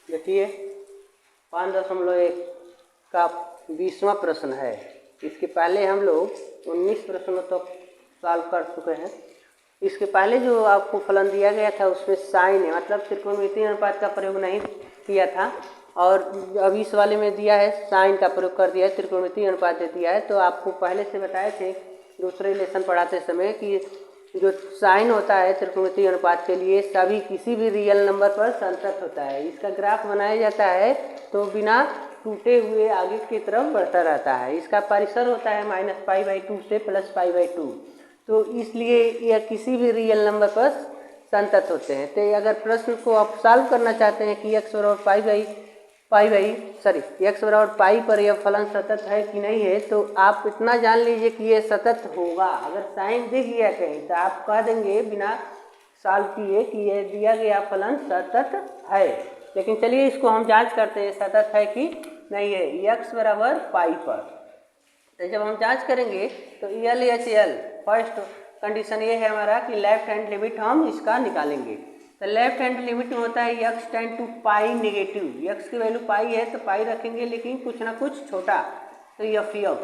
देखिए 5.1 का 20वां प्रश्न है। इसके पहले हम लोग 19 प्रश्नों तक सॉल्व कर चुके हैं। इसके पहले जो आपको फलन दिया गया था उसमें साइन है, मतलब त्रिकोणमितीय अनुपात का प्रयोग नहीं किया था, और अब इस वाले में दिया है साइन का प्रयोग कर दिया है, त्रिकोणमितीय अनुपात दे दिया है। तो आपको पहले से बताए थे दूसरे लेसन पढ़ाते समय कि जो साइन होता है त्रिकोणमितीय अनुपात के लिए सभी किसी भी रियल नंबर पर संतत होता है। इसका ग्राफ बनाया जाता है तो बिना टूटे हुए आगे की तरफ बढ़ता रहता है। इसका परिसर होता है -π/2 से +π/2, तो इसलिए यह किसी भी रियल नंबर पर संतत होते हैं। तो अगर प्रश्न को आप सॉल्व करना चाहते हैं कि x बराबर पाई पर यह फलन सतत है कि नहीं है, तो आप इतना जान लीजिए कि ये सतत होगा। अगर साइन दिख गया कहीं तो आप कह देंगे बिना सॉल्व किए कि ये दिया गया फलन सतत है। लेकिन चलिए इसको हम जांच करते हैं सतत है कि नहीं है। x बराबर पाई पर, तो जब हम जांच करेंगे तो LHL फर्स्ट कंडीशन ये है हमारा कि लेफ्ट हैंड लिमिट हम इसका निकालेंगे। तो लेफ्ट हैंड लिमिट में होता है x tend to pi negative. x की वैल्यू पाई है तो पाई रखेंगे, लेकिन कुछ ना कुछ छोटा, तो f(x).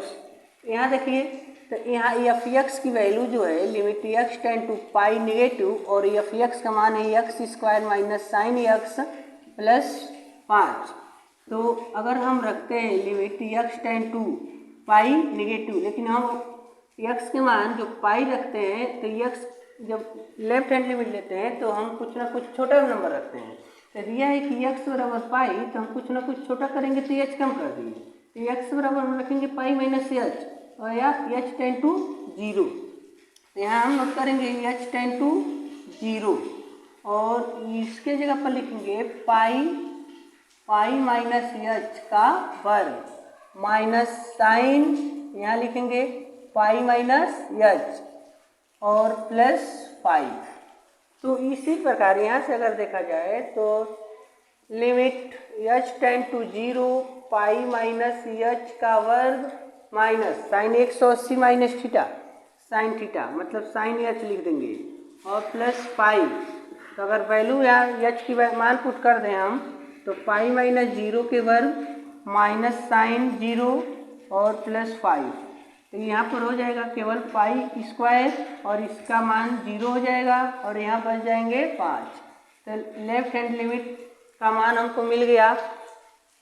यहाँ देखिए तो यहाँ f(x) की वैल्यू जो है limit x tend to pi negative, और f(x) का मान है x² - sin x + 5। तो अगर हम रखते हैं limit x tend to pi negative, लेकिन हम x के मान जो पाई रखते हैं तो x जब लेफ्ट हैंड लिमिट लेते हैं तो हम कुछ ना कुछ छोटा नंबर रखते हैं। तो दिया है कि x बराबर पाई, तो हम कुछ ना कुछ छोटा करेंगे तो h कम कर देंगे। तो x बराबर हम रखेंगे पाई - h, और या h टेंड टू 0। तो यहाँ हम नोट करेंगे h टेंड टू 0, और इसके जगह पर लिखेंगे पाई - h का वर्ग माइनस साइन, यहाँ लिखेंगे पाई - h और +5। तो इसी प्रकार यहाँ से अगर देखा जाए तो limit h tend to 0 pi - h का वर्ग minus sine 180 minus theta, sine theta मतलब साइन h लिख देंगे, और +5। तो अगर वैल्यू यहाँ h की मान पुट कर दें हम तो पाई - 0 के वर्ग माइनस साइन 0 और +5। तो यहाँ पर हो जाएगा केवल पाई² और इसका मान 0 हो जाएगा, और यहाँ बच जाएंगे 5। तो लेफ्ट हैंड लिमिट का मान हमको मिल गया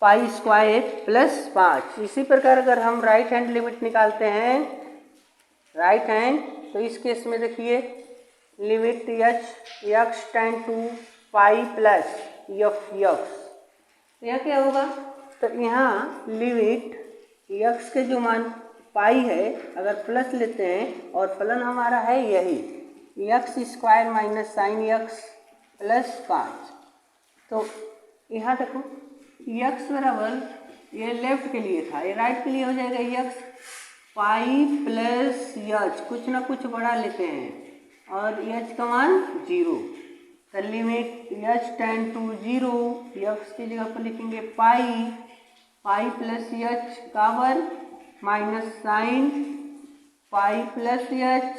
पाई² + 5। इसी प्रकार अगर हम राइट हैंड लिमिट निकालते हैं, राइट हैंड, तो इस केस में देखिए limit x tend to pi + f(x). तो यहाँ क्या होगा, तो यहाँ लिमिट x के जो मान पाई है अगर प्लस लेते हैं, और फलन हमारा है यही x² - sin x + 5। तो यहाँ देखो x बराबर, ये लेफ्ट के लिए था, ये राइट के लिए हो जाएगा x पाई + h, कुछ ना कुछ बढ़ा लेते हैं, और h का मान 0। तो limit h tend to 0, x की जगह पर लिखेंगे पाई + h का वर्ग माइनस साइन पाई + h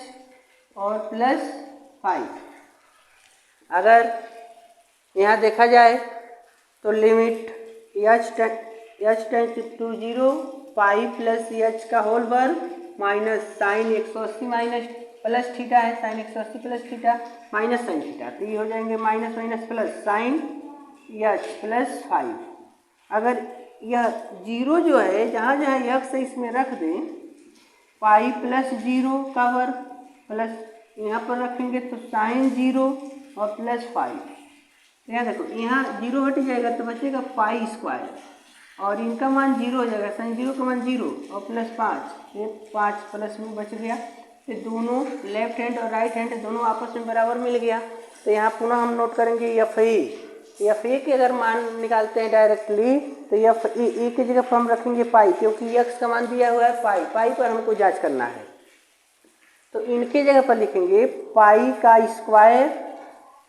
और +5। अगर यहाँ देखा जाए तो limit h tend to 0 pi + h का होल वर्ग minus sine 180 minus plus theta है, sine 180 plus theta minus sine theta, तो ये हो जाएंगे minus minus plus sine h +5। अगर यह 0 जो है जहाँ जहाँ x है इसमें रख दें पाई + 0 का वर्ग प्लस यहाँ पर रखेंगे तो साइन 0 और +5। यहाँ देखो यहाँ 0 हट जाएगा तो बचेगा पाई², और इनका मान 0 हो जाएगा, साइन 0 का मान 0 और +5, ये 5 प्लस में बच गया। ये दोनों लेफ्ट हैंड और राइट हैंड दोनों आपस में बराबर मिल गया। तो यहाँ पुनः हम नोट करेंगे FA के अगर मान निकालते हैं डायरेक्टली तो FA की जगह पर हम रखेंगे पाई, क्योंकि x का मान दिया हुआ है पाई पर हमको जांच करना है। तो इनके जगह पर लिखेंगे पाई²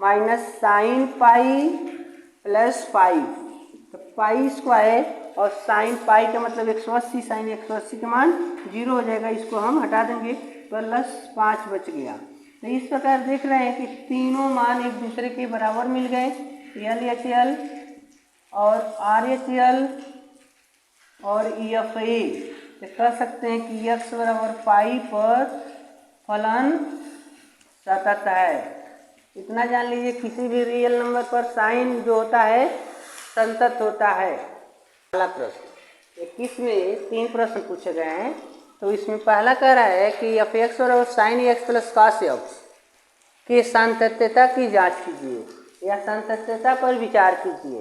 माइनस साइन पाई +5। तो पाई² और साइन पाई का मतलब 180, साइन 180 का मान 0 हो जाएगा, इसको हम हटा देंगे, +5 बच गया। तो इस प्रकार देख रहे हैं कि तीनों मान एक दूसरे के बराबर मिल गए। LHL और RHL और EFA तो कह सकते हैं कि x बराबर पाई पर फलन सतत है। इतना जान लीजिए, किसी भी रियल नंबर पर साइन जो होता है संतत होता है। पहला प्रश्न 21 में 3 प्रश्न पूछे गए हैं। तो इसमें पहला कह रहा है कि एफ एक्स बराबर sine x plus cos x की सातत्यता की जांच कीजिए या सातत्यता पर विचार कीजिए।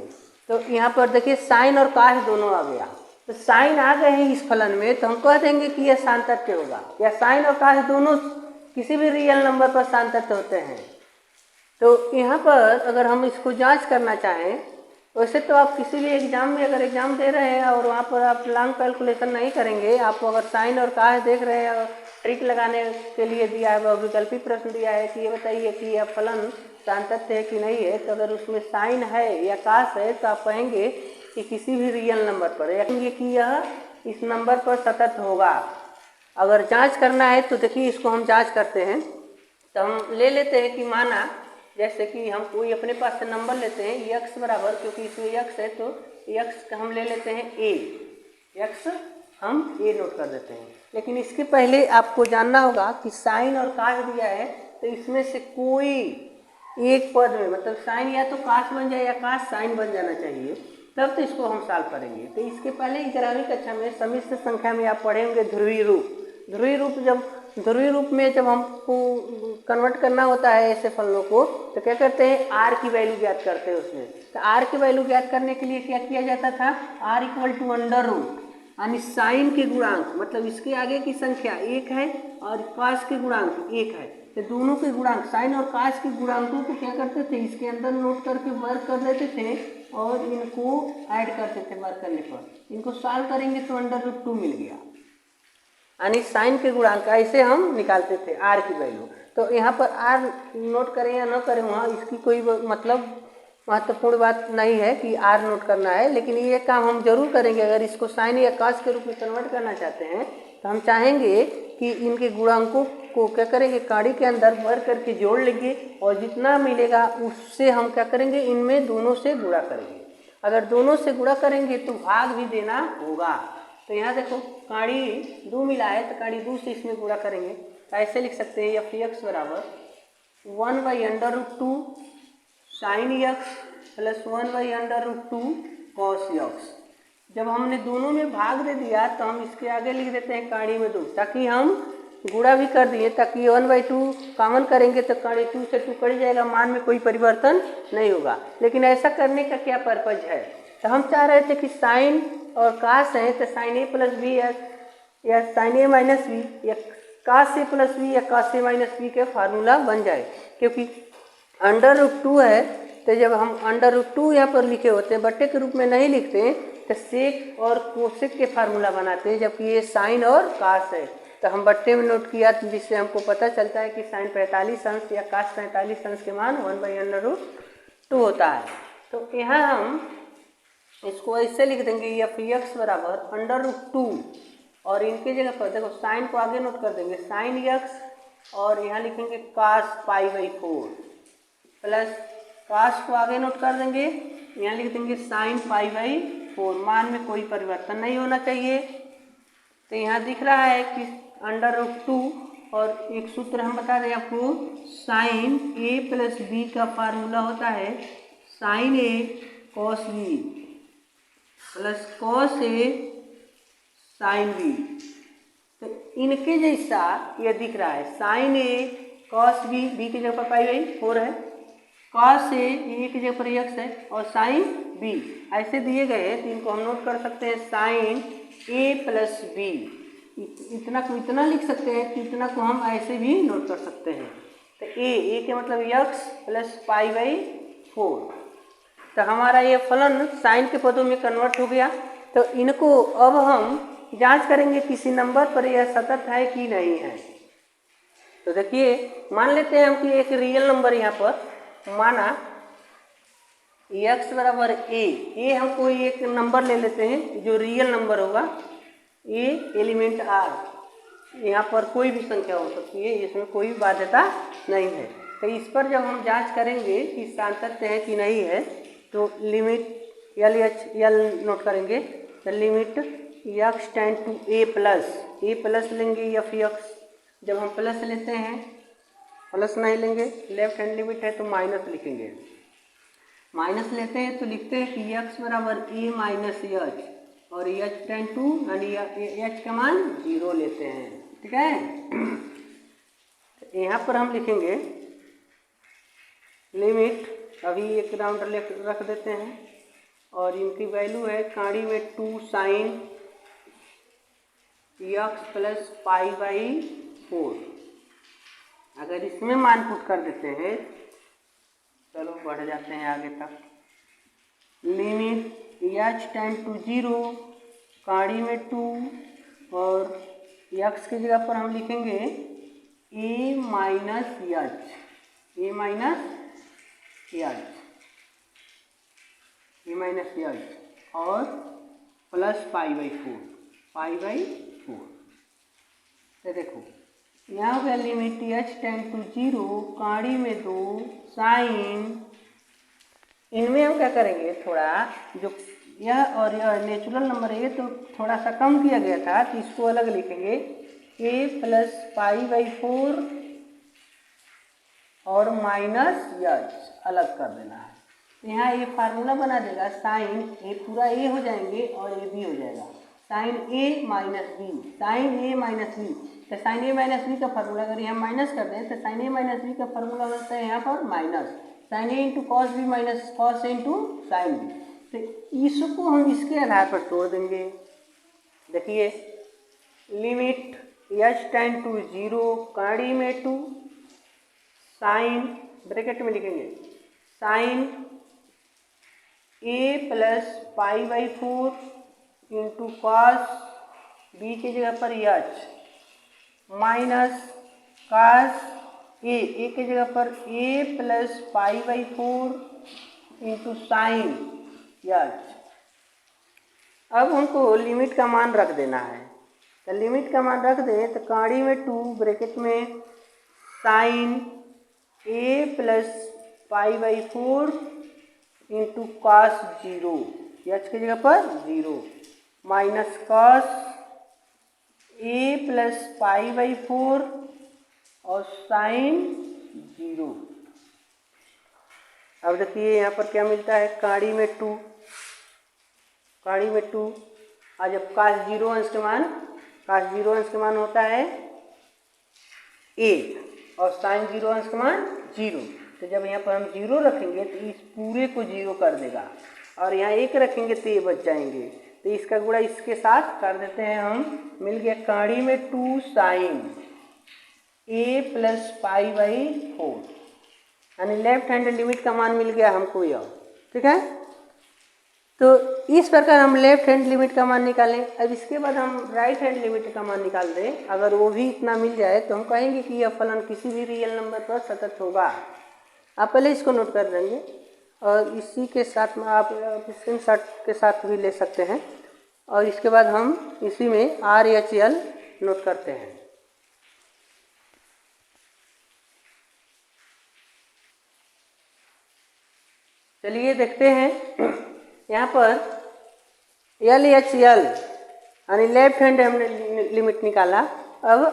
तो यहाँ पर देखिए साइन और कॉस दोनों आ गया, तो साइन आ गए हैं इस फलन में, तो हम कह देंगे कि यह सातत्य होगा। या साइन और कॉस दोनों किसी भी रियल नंबर पर सातत्य होते हैं। तो यहाँ पर अगर हम इसको जांच करना चाहें, वैसे तो आप किसी भी एग्जाम में अगर एग्जाम दे रहे हैं और वहाँ पर आप लॉन्ग कैलकुलेशन नहीं करेंगे, आपको अगर साइन और कॉस देख रहे हैं और ट्रिक लगाने के लिए दिया है, वैकल्पिक प्रश्न दिया है कि ये बताइए कि यह फलन सातत्य है कि नहीं है, तो अगर उसमें साइन है या कॉस है तो आप कहेंगे कि किसी भी रियल नंबर पर या कि यह इस नंबर पर सतत होगा। अगर जाँच करना है तो देखिए इसको हम जाँच करते हैं। तो हम ले लेते हैं कि माना जैसे कि हम कोई अपने पास से नंबर लेते हैं x बराबर, क्योंकि इसमें x है तो x हम ले लेते हैं a, x हम a नोट कर देते हैं। लेकिन इसके पहले आपको जानना होगा कि साइन और कॉस दिया है, तो इसमें से कोई एक पद में मतलब साइन या तो कॉस बन जाए या कॉस साइन बन जाना चाहिए, तब तो इसको हम सॉल्व करेंगे। तो इसके पहले 11वीं कक्षा में सम्मिश्र संख्या में आप पढ़े होंगे ध्रुवीय रूप। ध्रुवीय रूप में जब हमको कन्वर्ट करना होता है ऐसे फलनों को, तो क्या करते हैं, आर की वैल्यू ज्ञात करते हैं उसमें। तो आर की वैल्यू ज्ञात करने के लिए क्या किया जाता था, R equal to under root यानी साइन के गुणांक, मतलब इसके आगे की संख्या 1 है और कॉस के गुणांक 1 है, तो दोनों के गुणांक साइन और कॉस के गुणांकों को क्या करते थे, इसके अंदर नोट करके वर्क कर देते थे और इनको ऐड करते थे। वर्क करने पर इनको सॉल्व करेंगे तो अंडर रूट 2 मिल गया, यानी साइन के गुणांक ऐसे हम निकालते थे आर की वैल्यू। तो यहाँ पर आर नोट करें या न करें वहाँ इसकी कोई मतलब महत्वपूर्ण बात नहीं है कि आर नोट करना है, लेकिन ये काम हम जरूर करेंगे। अगर इसको साइन या कॉस के रूप में कन्वर्ट करना चाहते हैं तो हम चाहेंगे कि इनके गुणांकों को क्या करेंगे, काड़ी के अंदर भर करके जोड़ लेंगे और जितना मिलेगा उससे हम क्या करेंगे, इनमें दोनों से गुणा करेंगे। अगर दोनों से गुणा करेंगे तो भाग भी देना होगा। तो यहाँ देखो काड़ी 2 मिला है तो काड़ी 2 से इसमें गुणा करेंगे, तो ऐसे लिख सकते हैं एफ एक्स बराबर 1/√2 sine x plus 1/√2 cos x. जब हमने दोनों में भाग दे दिया तो हम इसके आगे लिख देते हैं काड़ी में 2, ताकि हम गुणा भी कर दिए, ताकि 1/2 कॉमन करेंगे तो काड़ी 2 से 2 कट जाएगा, मान में कोई परिवर्तन नहीं होगा। लेकिन ऐसा करने का क्या पर्पज है, तो हम चाह रहे थे कि साइन और कॉस है तो साइन ए प्लस बी या साइन ए माइनस बी या कॉस ए प्लस बी या कॉस ए माइनस बी के फार्मूला बन जाए। क्योंकि अंडर√2 है तो जब हम अंडर√2 यहाँ पर लिखे होते हैं, बट्टे के रूप में नहीं लिखते तो सेक और कोसेक के फार्मूला बनाते हैं, जबकि ये साइन और कॉस है तो हम बट्टे में नोट किया, जिससे हमको पता चलता है कि साइन 45 अंश या कॉस 45 अंश के मान 1/√2 होता है। तो यहाँ हम इसको ऐसे लिख देंगे एफ एक्स बराबर अंडर√2 और इनके जगह पर देखो साइन को आगे नोट कर देंगे साइन एक्स और यहाँ लिखेंगे कॉस π/4 प्लस कॉस को आगे नोट कर देंगे, यहाँ लिख देंगे साइन π/4, मान में कोई परिवर्तन नहीं होना चाहिए। तो यहाँ दिख रहा है कि अंडर√2 और एक सूत्र हम बता दें आपको, साइन ए प्लस बी का फार्मूला होता है साइन ए कॉस बी प्लस कॉस ए साइन बी। तो इनके जैसा ये दिख रहा है, साइन ए कॉस बी, बी की जगह पर π/4 है, कॉस ए की जगह पर x है और साइन बी ऐसे दिए गए हैं। तो इनको हम नोट कर सकते हैं साइन ए प्लस बी, इतना को इतना लिख सकते हैं, तो इतना को हम ऐसे भी नोट कर सकते हैं। तो ए के मतलब x प्लस π/4। तो हमारा ये फलन साइन के पदों में कन्वर्ट हो गया। तो इनको अब हम जांच करेंगे किसी नंबर पर यह सतत है कि नहीं है। तो देखिए मान लेते हैं हम कि एक रियल नंबर यहाँ पर माना x बराबर a, हम कोई एक नंबर ले लेते हैं जो रियल नंबर होगा, a एलिमेंट r, यहाँ पर कोई भी संख्या हो सकती है, इसमें कोई बाध्यता नहीं है। तो इस पर जब हम जांच करेंगे कि सातत्य है कि नहीं है, तो लिमिट एल नोट करेंगे। The limit x tend to a plus लेंगे एफ एक्स। जब हम प्लस लेते हैं, प्लस नहीं लेंगे, लेफ्ट हैंड लिमिट है तो माइनस लिखेंगे। माइनस लेते हैं तो लिखते हैं कि एक्स बराबर ए माइनस एच, और एच टेंड टू यानी एच का मान 0 लेते हैं। ठीक है, यहाँ पर हम लिखेंगे लिमिट, अभी एक राउंडर रख देते हैं और इनकी वैल्यू है काड़ी में 2 sine x plus pi by 4। अगर इसमें मान पुट कर देते हैं, चलो बढ़ जाते हैं आगे तक। लिमिट एच टेंड टू 0, काड़ी में 2 और एक्स की जगह पर हम लिखेंगे ए माइनस एच, ए माइनस एच और प्लस पाई बाई 4। तो देखो यहाँ हो गया लिमिट एच टेंड टू 0, काड़ी में 2 साइन। इनमें हम क्या करेंगे, थोड़ा जो यह और यह नेचुरल नंबर है तो थोड़ा सा कम किया गया था, तो इसको अलग लिखेंगे ए प्लस पाई बाई 4 और माइनस एच अलग कर देना है। तो यहाँ ये फार्मूला बना देगा साइन ए, पूरा ए हो जाएंगे और ए भी हो जाएगा, sine A minus B, sine A minus B. तो साइन ए माइनस बी का फार्मूला अगर यहाँ माइनस कर दें तो साइन ए माइनस बी का फार्मूला होता है यहाँ पर minus sine A into cos B minus cos A into sine B. तो इसको हम इसके आधार पर तोड़ देंगे। देखिए लिमिट एच टेंड टू 0, काड़ी में 2 साइन, ब्रैकेट में लिखेंगे sine A plus pi by 4 into cos B की जगह पर एच माइनस कॉस ए की जगह पर A plus pi by 4 into sine H. अब हमको लिमिट का मान रख देना है, तो लिमिट का मान रख दें तो काड़ी में 2 ब्रैकेट में sine A plus pi by 4 into cos 0, H की जगह पर 0 minus cos A plus pi by 4 और साइन 0। अब देखिए यहाँ पर क्या मिलता है, काड़ी में 2 और जब कॉस 0 अंश के मान होता है 1 और साइन 0 अंश का मान 0। तो जब यहाँ पर हम 0 रखेंगे तो इस पूरे को 0 कर देगा, और यहाँ 1 रखेंगे तो ये बच जाएंगे। तो इसका गुणा इसके साथ कर देते हैं हम, मिल गया काड़ी में 2 sine A plus pi by 4, यानी लेफ्ट हैंड लिमिट का मान मिल गया हमको यह। ठीक है, तो इस प्रकार हम लेफ्ट हैंड लिमिट का मान निकालें। अब इसके बाद हम राइट हैंड लिमिट का मान निकाल दें। अगर वो भी इतना मिल जाए तो हम कहेंगे कि यह फलन किसी भी रियल नंबर पर सतत होगा। आप पहले इसको नोट कर लेंगे और इसी के साथ में आप स्क्रीनशॉट के साथ भी ले सकते हैं, और इसके बाद हम इसी में RHL नोट करते हैं। चलिए देखते हैं यहाँ पर LHL यानी लेफ्ट हैंड हमने लिमिट निकाला। अब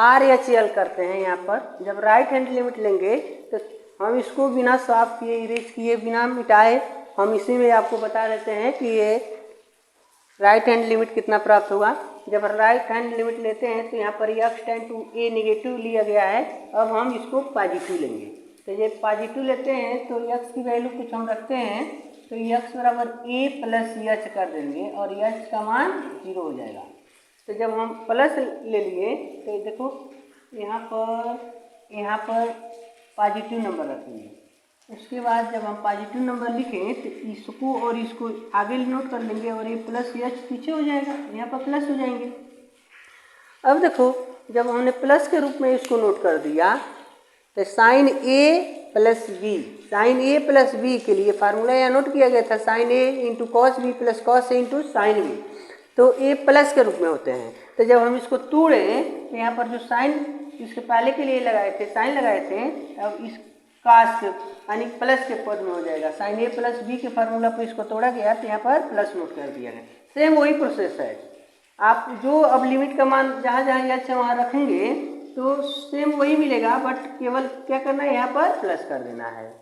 RHL करते हैं। यहाँ पर जब राइट हैंड लिमिट लेंगे तो हम इसको बिना साफ किए, इरेज किए, बिना मिटाए हम इसी में आपको बता देते हैं कि ये राइट हैंड लिमिट कितना प्राप्त होगा। जब राइट हैंड लिमिट लेते हैं तो यहाँ पर x tend to a negative लिया गया है। अब हम इसको पॉजिटिव लेंगे, तो ये पॉजिटिव लेते हैं तो x की वैल्यू कुछ हम रखते हैं, तो x बराबर a प्लस एच कर देंगे और h का मान 0 हो जाएगा। तो जब हम प्लस ले लिए तो देखो यहाँ पर पॉजिटिव नंबर रखेंगे। उसके बाद जब हम पॉजिटिव नंबर लिखें तो इसको और इसको आगे नोट कर लेंगे और ये प्लस एच पीछे हो जाएगा, यहाँ पर प्लस हो जाएंगे। अब देखो जब हमने प्लस के रूप में इसको नोट कर दिया तो sine A plus B, sine A plus B के लिए फार्मूला यहाँ नोट किया गया था, sine A into cos B plus cos A into sine B, तो ए प्लस के रूप में होते हैं। तो जब हम इसको तोड़ें तो यहाँ पर जो साइन इसके पहले के लिए लगाए थे, साइन लगाए थे, अब इस काश के यानी प्लस के पद में हो जाएगा। साइन ए प्लस बी के फार्मूला पर इसको तोड़ा गया तो यहाँ पर प्लस नोट कर दिया गया। सेम वही प्रोसेस है, आप जो अब लिमिट का मान जहाँ जहाँ एच है वहाँ रखेंगे तो सेम वही मिलेगा, बट केवल क्या करना है यहाँ पर प्लस कर देना है।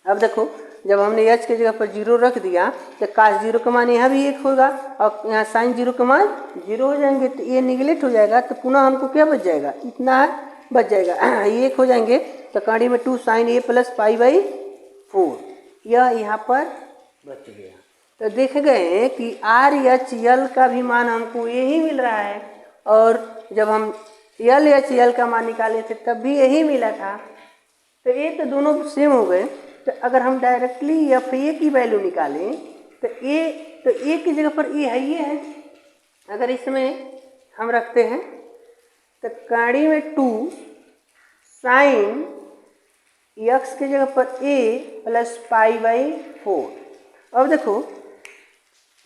अब देखो जब हमने एच की जगह पर 0 रख दिया तो काश 0 का मान यहाँ भी 1 होगा और यहाँ साइन 0 का मान 0 हो जाएंगे, तो ये निगलेक्ट हो जाएगा, तो पुनः हमको क्या बच जाएगा, इतना बच जाएगा, ये 1 हो जाएंगे तो कड़ी में 2 sine A plus pi by 4 यह यहाँ पर बच गया। तो देख गए कि आर एच एल का भी मान हमको यही मिल रहा है, और जब हम एल एच एल का मान निकाले थे तब भी यही मिला था। तो ये तो दोनों सेम हो गए। तो अगर हम डायरेक्टली एफ ए की वैल्यू निकालें तो ए की जगह पर ए है, ये है। अगर इसमें हम रखते हैं तो कड़ी में 2 साइन एक्स की जगह पर ए प्लस पाई बाई 4। अब देखो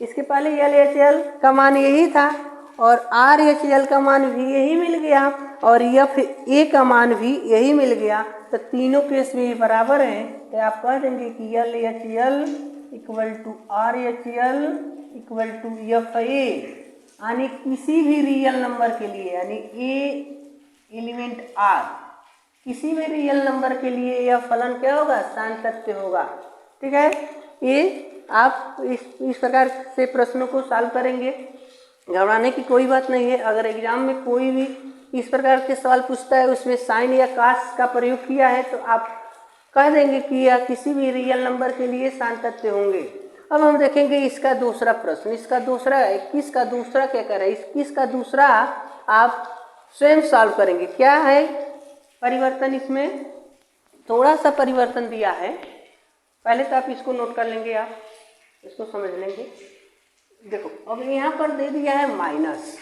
इसके पहले एल एच एल का मान यही था और आर एच एल का मान भी यही मिल गया और एफ ए का मान भी यही मिल गया, तो तीनों केस में ये बराबर हैं। तो आप कह देंगे कि L H L equal to R H L equal to F A, यानी किसी भी रियल नंबर के लिए, यानी ए एलिमेंट आर किसी भी रियल नंबर के लिए यह फलन क्या होगा, सांतत्य होगा। ठीक है, ये आप इस प्रकार से प्रश्नों को सॉल्व करेंगे, घबराने की कोई बात नहीं है। अगर एग्जाम में कोई भी इस प्रकार के सवाल पूछता है उसमें साइन या काश का प्रयोग किया है तो आप कह देंगे कि यह किसी भी रियल नंबर के लिए सांतत्य होंगे। अब हम देखेंगे इसका दूसरा प्रश्न, इसका दूसरा 21 का दूसरा क्या कर रहा है, 21 का दूसरा आप स्वयं सॉल्व करेंगे। क्या है परिवर्तन, इसमें थोड़ा सा परिवर्तन दिया है, पहले तो आप इसको नोट कर लेंगे, आप इसको समझ लेंगे। देखो अब यहाँ पर दे दिया है माइनस,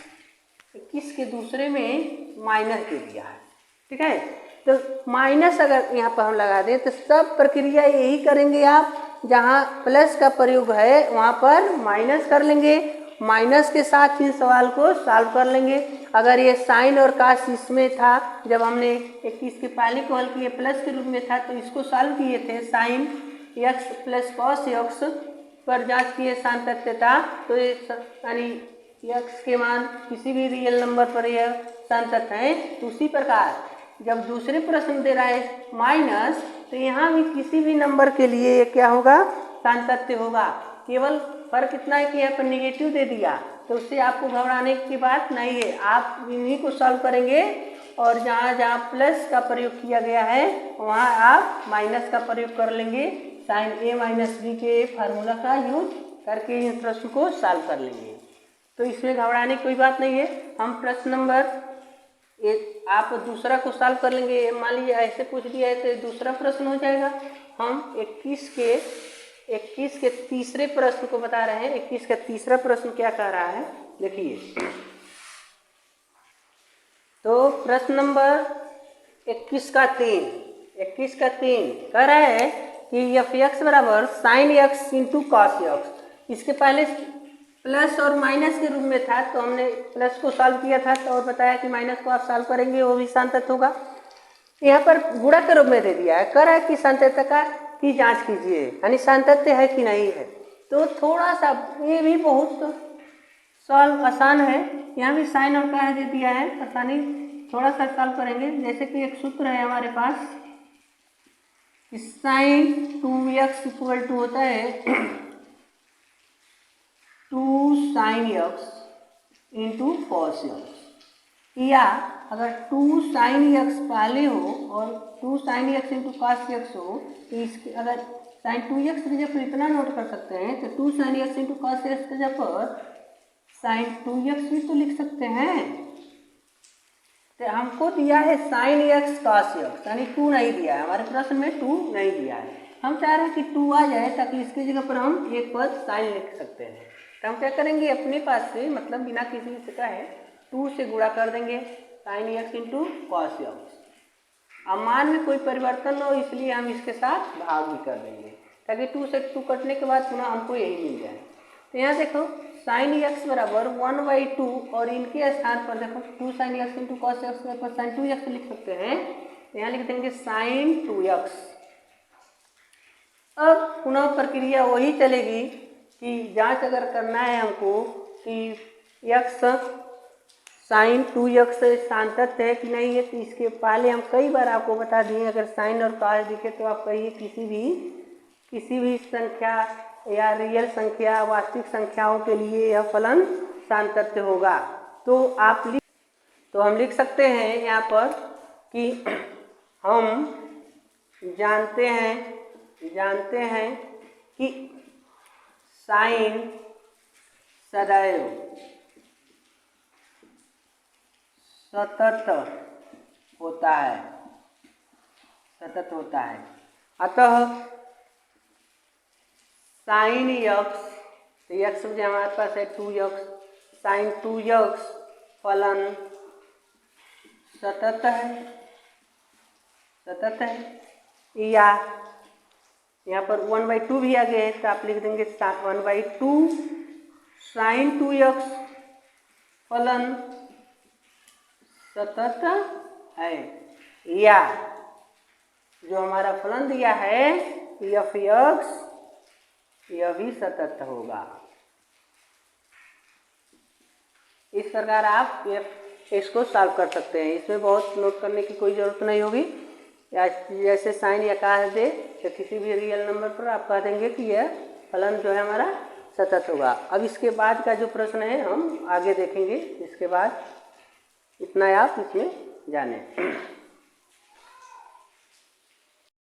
21 के दूसरे में माइनस दे दिया है। ठीक है, तो माइनस अगर यहाँ पर हम लगा दें तो सब प्रक्रिया यही करेंगे आप, जहाँ प्लस का प्रयोग है वहाँ पर माइनस कर लेंगे, माइनस के साथ इन सवाल को सॉल्व कर लेंगे। अगर ये साइन और काश इसमें था, जब हमने 21 के पहले को हल किए प्लस के रूप में था तो इसको सॉल्व किए थे, sine x plus cos x पर जांच किए सांतत्यता, तो यानी एक्स के मान किसी भी रियल नंबर पर यह सांतत्य है। तो उसी प्रकार जब दूसरे प्रश्न दे रहा है माइनस, तो यहाँ भी किसी भी नंबर के लिए ये क्या होगा, सांतत्य होगा। केवल फर्क इतना है कि यहाँ पर निगेटिव दे दिया, तो उससे आपको घबराने की बात नहीं है। आप इन्हीं को सॉल्व करेंगे और जहाँ जहाँ प्लस का प्रयोग किया गया है वहाँ आप माइनस का प्रयोग कर लेंगे। साइन ए माइनस बी के फार्मूला का यूज करके इन प्रश्न को सॉल्व कर लेंगे। तो इसमें घबराने की कोई बात नहीं है। हम प्रश्न नंबर आप दूसरा को सॉल्व कर लेंगे। मान लीजिए ऐसे पूछ दिया है तो दूसरा प्रश्न हो जाएगा। हम 21 के तीसरे प्रश्न को बता रहे हैं। 21 का तीसरा प्रश्न क्या कह रहा है, देखिए। तो प्रश्न नंबर 21 का 3 कह रहा है कि एफ एक्स बराबर sine x into cos x. इसके पहले प्लस और माइनस के रूप में था, तो हमने प्लस को सॉल्व किया था तो और बताया कि माइनस को आप सॉल्व करेंगे वो भी सांतत्य होगा। यहाँ पर गुणा के रूप में दे दिया है, कह रहा है कि सांतत्यता की जांच कीजिए, यानी सांतत्य है कि नहीं है। तो थोड़ा सा ये भी बहुत सॉल्व आसान है। यहाँ भी साइन और का दे दिया है, आसानी थोड़ा सा सॉल्व करेंगे। जैसे कि एक सूत्र है हमारे पास, साइन 2x इक्वल टू होता है 2 sine x into cos x, या अगर 2 साइन एक्स पहले हो और 2 sine x into cos x हो तो इसके अगर साइन 2x की जगह पर इतना नोट कर सकते हैं तो 2 sine x into cos x की जगह पर साइन 2x भी तो लिख सकते हैं। तो हमको दिया है साइन एक्स कॉस एक्स, यानी 2 नहीं दिया है हमारे प्रश्न में, 2 नहीं दिया है। हम चाह रहे हैं कि 2 आ जाए ताकि इसकी जगह पर हम एक पद साइन लिख सकते हैं। तो हम क्या करेंगे, अपने पास से मतलब बिना किसी से कहे 2 से गुणा कर देंगे sine x into cos x. अब मान में कोई परिवर्तन हो इसलिए हम इसके साथ भाग भी कर देंगे ताकि 2 से 2 कटने के बाद पुनः हमको यही मिल जाए। तो यहाँ देखो साइन एक्स बराबर 1/2 और इनके स्थान पर देखो 2 sine x into cos x पर साइन 2x लिख सकते हैं। तो यहाँ लिख देंगे साइन 2x अब पुनः प्रक्रिया वही चलेगी कि जांच अगर करना है हमको कि x साइन 2x सान्तत्य है कि नहीं है, तो इसके पहले हम कई बार आपको बता दिए अगर साइन और कॉस दिखे तो आप कहिए किसी भी संख्या या रियल संख्या वास्तविक संख्याओं के लिए यह फलन सान्तत्य होगा। तो हम लिख सकते हैं यहाँ पर कि हम जानते हैं कि साइन सदैव सतत होता है। अतः साइन यक्स, तो यक्स जो हमारे पास है 2x, साइन 2x फलन सतत है। या यहाँ पर 1/2 भी आगे है तो आप लिख देंगे 1/2 साइन 2x फलन सतत है। या जो हमारा फलन दिया है f(x) यह भी सतत होगा। इस प्रकार आप इसको सॉल्व कर सकते हैं। इसमें बहुत नोट करने की कोई ज़रूरत नहीं होगी। या जैसे साइन या कॉस दे तो किसी भी रियल नंबर पर आप कह देंगे कि यह फलन जो है हमारा सतत होगा। अब इसके बाद का जो प्रश्न है हम आगे देखेंगे। इसके बाद इतना आप इसमें जानें।